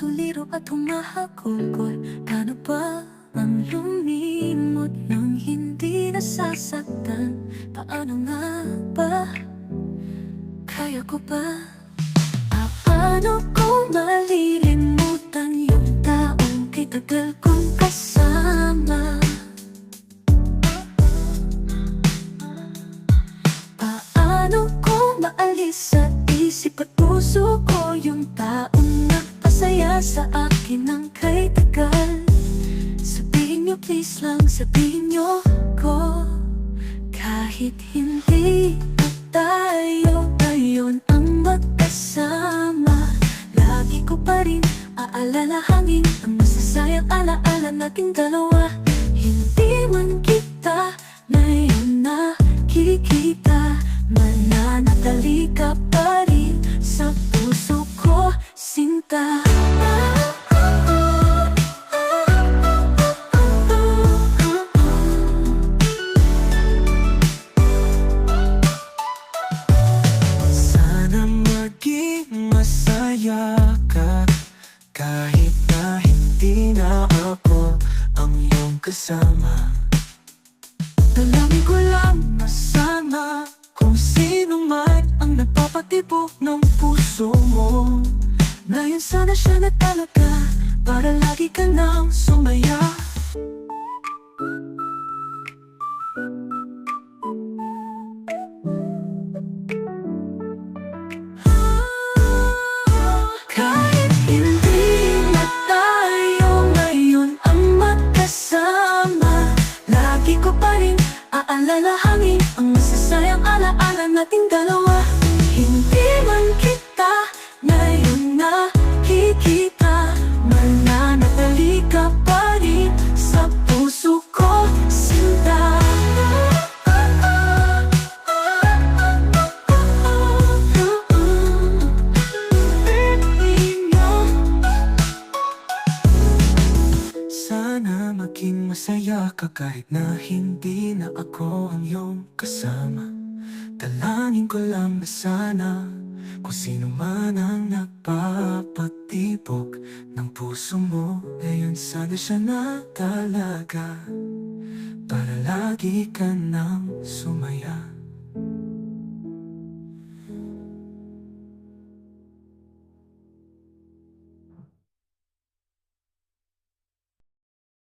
tuliro at humahagulgol. Paano ba ang lumimot nang hindi nasasaktan? Paano nga ba? Kaya ko ba? Paano ko malilimutan yung taong kitagal kong kasama? Paano ko maalis sa isip at puso ko yung taong nagpasaya sa akin ng kay tagal? Sabihin niyo please lang, sabihin niyo ko, kahit hindi na tayo ngayon ang magkasama, lagi ko pa rin aalalahanin ang masasayang alaala nating dalawa. Hindi man kita ngayon nakikita, mananatili ka pa rin sa puso ko, sinta. Sana maging masaya ka, kahit na hindi na ako ang iyong kasama. Dalangin ko lang na sana kung sino man ang nagpapatibok ng puso mo, na yun sana siya na talaga, para lagi ka nang sumaya. Kahit hindi na tayo ngayon ang magkasama, lagi ko pa rin aalalahanin ang masasayang alaala nating dalawa. Hindi man kita ngayon nakikita, mananatili ka pa rin sa puso ko, sinta. Sana maging masaya ka kahit na hindi na ako ang iyong kasama. Dalangin ko lang na sana kung sino man ang nagpapatibok ng puso mo, ngayon sana siya na talaga, para lagi ka nang sumaya.